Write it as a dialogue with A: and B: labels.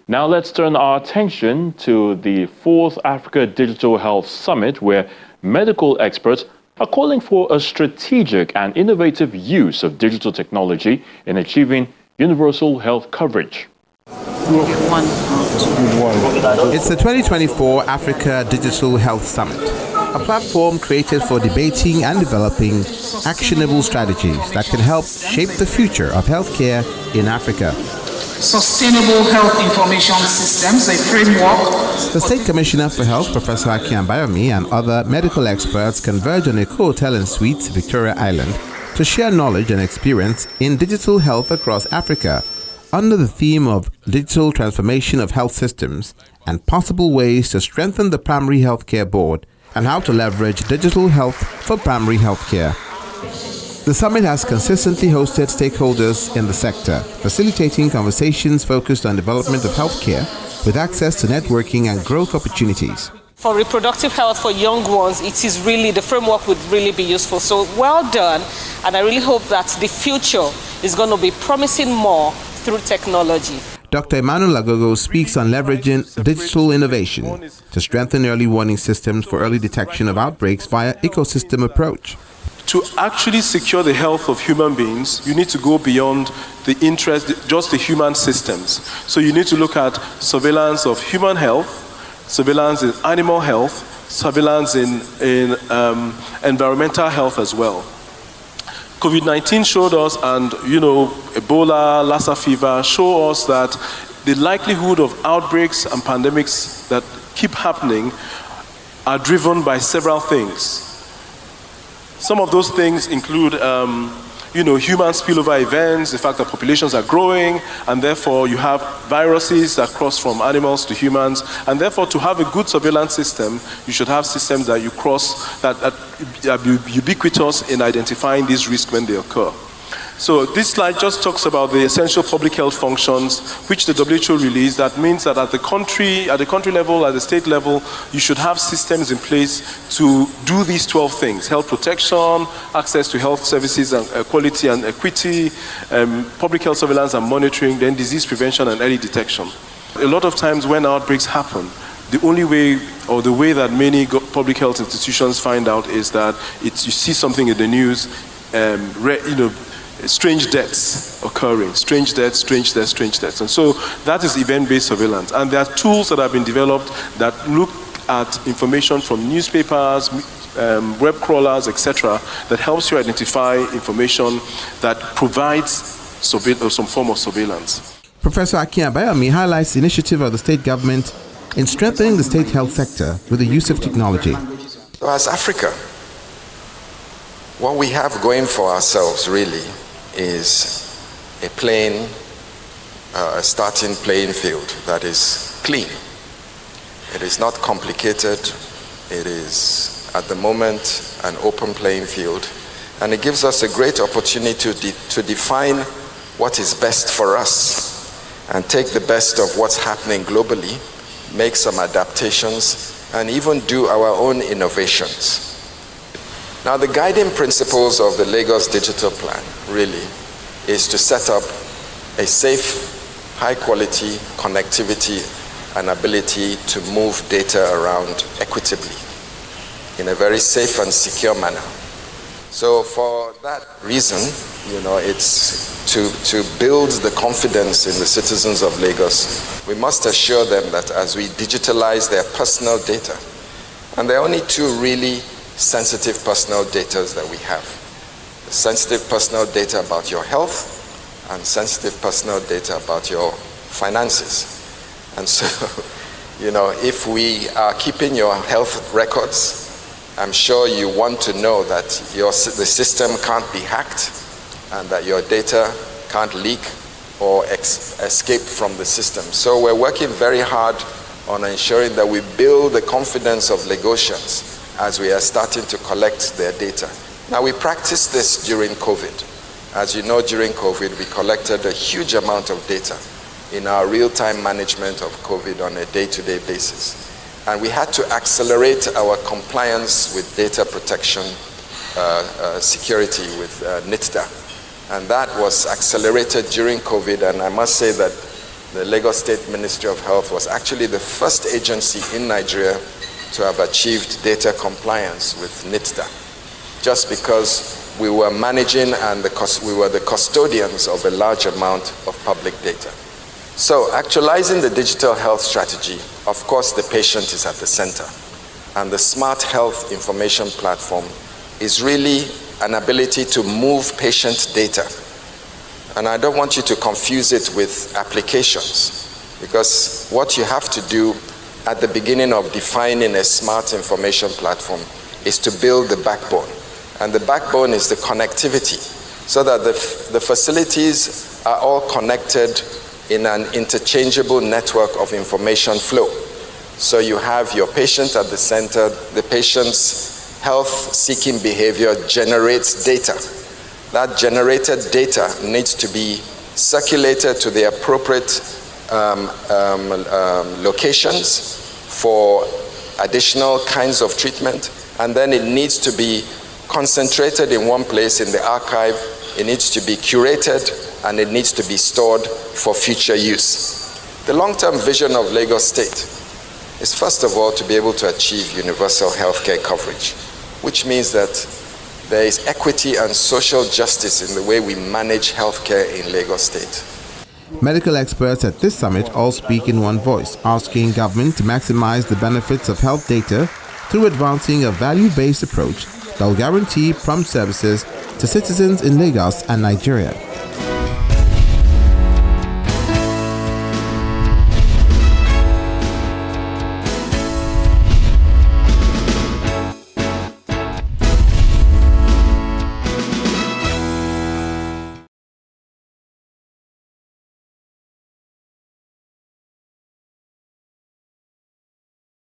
A: Now let's turn our attention to the 4th Africa Digital Health Summit, where medical experts are calling for a strategic and innovative use of digital technology in achieving universal health coverage.
B: It's the 2024 Africa Digital Health Summit, a platform created for debating and developing actionable strategies that can help shape the future of healthcare in Africa.
C: Sustainable health information systems, a framework.
B: The State Commissioner for Health, Professor Akin, and other medical experts converged on a hotel and suites, Victoria Island, to share knowledge and experience in digital health across Africa, under the theme of digital transformation of health systems and possible ways to strengthen the primary healthcare board and how to leverage digital health for primary healthcare. The summit has consistently hosted stakeholders in the sector, facilitating conversations focused on development of healthcare with access to networking and growth opportunities.
D: For reproductive health for young ones, the framework would really be useful. So well done, and I really hope that the future is going to be promising more through technology.
B: Dr. Emmanuel Agogo speaks on leveraging digital innovation to strengthen early warning systems for early detection of outbreaks via ecosystem approach.
E: To actually secure the health of human beings, you need to go beyond the interest, just the human systems. So you need to look at surveillance of human health, surveillance in animal health, surveillance in environmental health as well. COVID-19 showed us, and Ebola, Lassa fever show us that the likelihood of outbreaks and pandemics that keep happening are driven by several things. Some of those things include, human spillover events, the fact that populations are growing, and therefore you have viruses that cross from animals to humans, and therefore to have a good surveillance system, you should have systems that you cross, that are ubiquitous in identifying these risks when they occur. So this slide just talks about the essential public health functions which the WHO released. That means that at the country level, at the state level, you should have systems in place to do these 12 things: health protection, access to health services and quality and equity, public health surveillance and monitoring, then disease prevention and early detection. A lot of times when outbreaks happen, the only way, or the way that many public health institutions find out, is that you see something in the news, strange deaths occurring, strange deaths. And so that is event-based surveillance. And there are tools that have been developed that look at information from newspapers, web crawlers, etc., that helps you identify information that provides some form of surveillance.
B: Professor Akin highlights the initiative of the state government in strengthening the state health sector with the use of technology.
F: So as Africa, what we have going for ourselves really is a starting playing field that is clean. It is not complicated. It is, at the moment, an open playing field. And it gives us a great opportunity to define what is best for us and take the best of what's happening globally, make some adaptations, and even do our own innovations. Now, the guiding principles of the Lagos Digital Plan really is to set up a safe, high-quality connectivity and ability to move data around equitably in a very safe and secure manner. So for that reason, it's to build the confidence in the citizens of Lagos. We must assure them that as we digitalize their personal data, and there are only two really sensitive personal data that we have. The sensitive personal data about your health and sensitive personal data about your finances. And so, if we are keeping your health records, I'm sure you want to know that the system can't be hacked and that your data can't leak or escape from the system. So we're working very hard on ensuring that we build the confidence of Lagosians as we are starting to collect their data. Now, we practiced this during COVID. As you know, during COVID, we collected a huge amount of data in our real-time management of COVID on a day-to-day basis. And we had to accelerate our compliance with data protection security with NITDA. And that was accelerated during COVID, and I must say that the Lagos State Ministry of Health was actually the first agency in Nigeria to have achieved data compliance with NITDA, just because we were managing and we were the custodians of a large amount of public data. So actualizing the digital health strategy, of course the patient is at the center. And the Smart Health Information Platform is really an ability to move patient data. And I don't want you to confuse it with applications, because what you have to do at the beginning of defining a smart information platform is to build the backbone. And the backbone is the connectivity, so that the facilities are all connected in an interchangeable network of information flow. So you have your patient at the center, the patient's health-seeking behavior generates data. That generated data needs to be circulated to the appropriate locations for additional kinds of treatment, and then it needs to be concentrated in one place in the archive, it needs to be curated, and it needs to be stored for future use. The long-term vision of Lagos State is first of all to be able to achieve universal healthcare coverage, which means that there is equity and social justice in the way we manage healthcare in Lagos State.
B: Medical experts at this summit all speak in one voice, asking government to maximize the benefits of health data through advancing a value-based approach that will guarantee prompt services to citizens in Lagos and Nigeria.